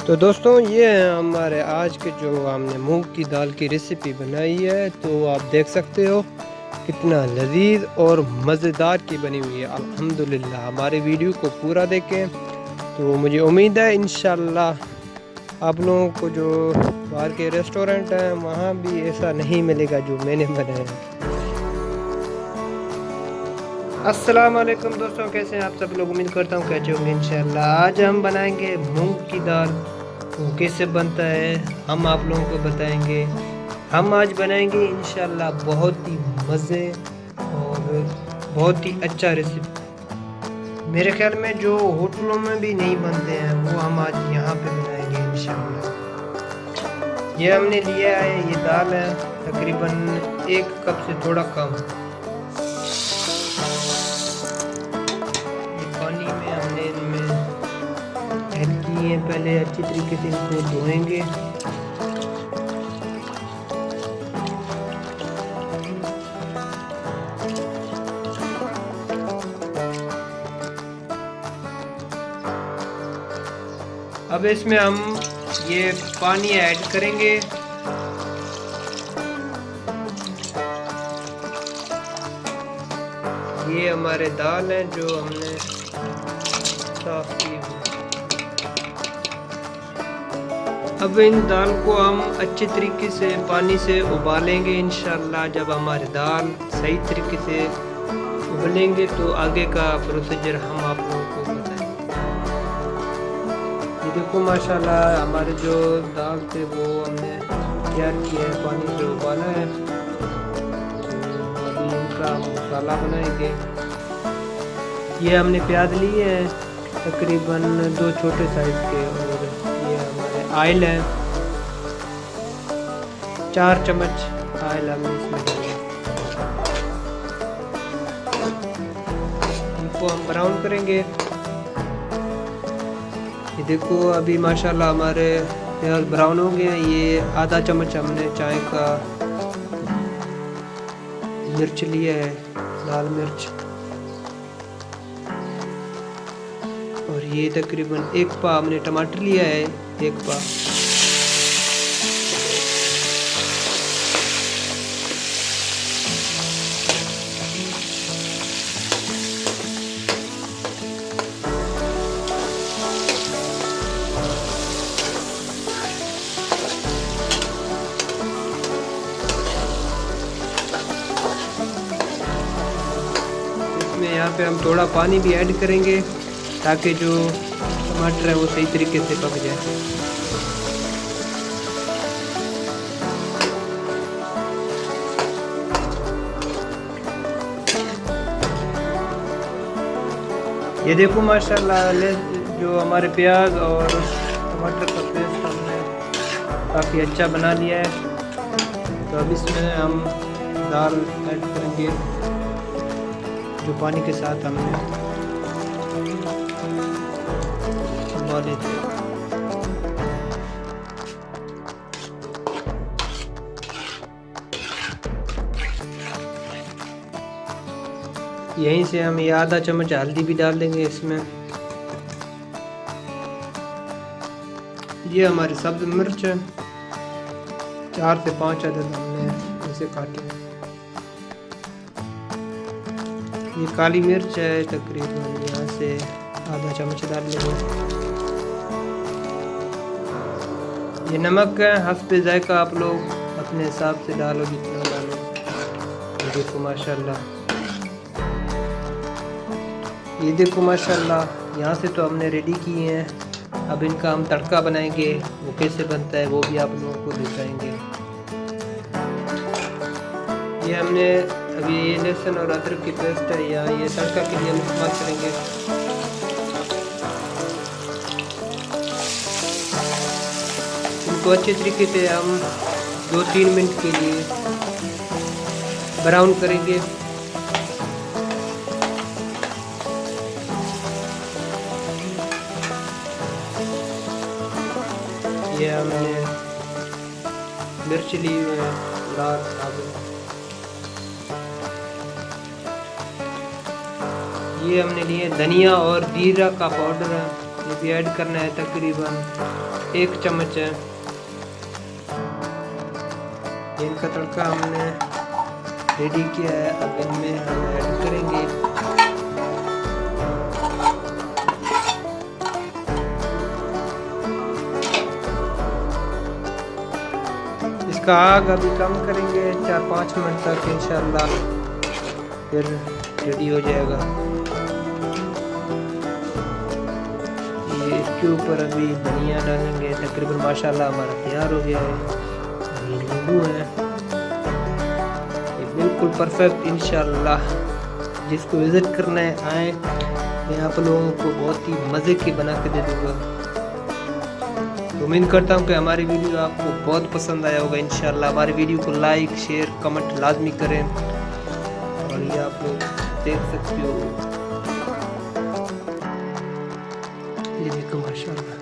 तो दोस्तों ये है हमारे आज के जो हमने मूंग की दाल की रेसिपी बनाई है। तो आप देख सकते हो कितना लजीज और मज़ेदार की बनी हुई है। अल्हम्दुलिल्लाह हमारे वीडियो को पूरा देखें तो मुझे उम्मीद है इंशाल्लाह आप लोगों को जो बाहर के रेस्टोरेंट हैं वहाँ भी ऐसा नहीं मिलेगा जो मैंने बनाया है। अस्सलाम वालेकुम दोस्तों, कैसे हैं आप सब लोग। उम्मीद करता हूँ कैसे होंगे इंशाल्लाह। आज हम बनाएंगे मूंग की दाल। वो कैसे बनता है हम आप लोगों को बताएंगे। हम आज बनाएंगे इंशाल्लाह बहुत ही मज़े और बहुत ही अच्छा रेसिपी। मेरे ख्याल में जो होटलों में भी नहीं बनते हैं वो हम आज यहाँ पे बनाएंगे इंशाल्लाह। ये हमने लिया है, ये दाल है तकरीबन 1 कप से थोड़ा कम। पानी में हमने इनमें ऐड किए हैं। पहले अच्छी तरीके से इनको धोएंगे। अब इसमें हम ये पानी ऐड करेंगे। ये हमारे दाल है जो हमने साफ की। अब इन दाल को हम अच्छे तरीके से पानी से उबालेंगे इंशाल्लाह। जब हमारी दाल सही तरीके से उबलेंगे तो आगे का प्रोसीजर हम आप लोगों को बताएंगे। ये देखो माशाल्लाह हमारे जो दाल थे वो हमने तैयार किया है, पानी से उबाला है। तो अभी इनका मसाला बनाएंगे। ये हमने प्याज लिए हैं तकरीबन 2 छोटे साइज के, और ये हमारे आयल है 4 चम्मच आयल हमने इसमें डाला। इनको हम ब्राउन करेंगे। ये देखो अभी माशाल्लाह हमारे प्याज ब्राउन हो गए हैं। ये आधा चम्मच हमने चाय का मिर्च लिया है, लाल मिर्च, और ये तकरीबन 1 पा हमने टमाटर लिया है, 1 पा। इसमें यहाँ पे हम थोड़ा पानी भी ऐड करेंगे ताकि जो टमाटर है वो सही तरीके से पक जाए। ये देखो माशाल्लाह जो हमारे प्याज और टमाटर का पेस्ट हमने काफ़ी अच्छा बना लिया है। तो अब इसमें हम दाल ऐड करेंगे जो पानी के साथ हमने उबाले थे। यहीं से हम ये आधा चम्मच हल्दी भी डाल देंगे इसमें। ये हमारी सब्ज मिर्च है, 4 से 5 अदद हमने इसे काटे। ये काली मिर्च है तकरीबन यहाँ से आधा चम्मच डाल लेंगे। ये नमक है हस्बे जायका, आप लोग अपने हिसाब से डालो जितना डालो। ये देखो माशाल्लाह, ये देखो माशाल्लाह यहाँ से तो हमने रेडी किए हैं। अब इनका हम तड़का बनाएंगे, वो कैसे बनता है वो भी आप लोगों को दिखाएंगे। ये हमने अभी ये लहसुन और अदरक की पेस्ट है, या ये तड़का के लिए हम इस्तेमाल करेंगे। इनको अच्छे तरीके से हम 2-3 मिनट के लिए ब्राउन करेंगे। ये हमने मिर्च ली हुई है लाल साबुत। ये हमने लिए धनिया और जीरा का पाउडर है, भी ऐड करना है तकरीबन 1 चम्मच है। इनका तड़का हमने रेडी किया है, अब इनमें हम ऐड करेंगे इसका आग अभी कम करेंगे 4-5 मिनट तक, इंशाल्लाह फिर रेडी हो जाएगा। ये इसके ऊपर अभी धनिया डालेंगे, तकरीबन माशाल्लाह हमारा तैयार हो गया है। ये नींबू है, ये बिल्कुल परफेक्ट। इंशाल्लाह जिसको विज़िट करना है आए, मैं आप लोगों को बहुत ही मज़े की बना के दे दूँगा। तो उम्मीद करता हूँ कि हमारी वीडियो आपको बहुत पसंद आया होगा। इंशाल्लाह हमारी वीडियो को लाइक शेयर कमेंट लाजमी करें। और ये आप लोग देख सकते हो, ये देखो माशाल्लाह।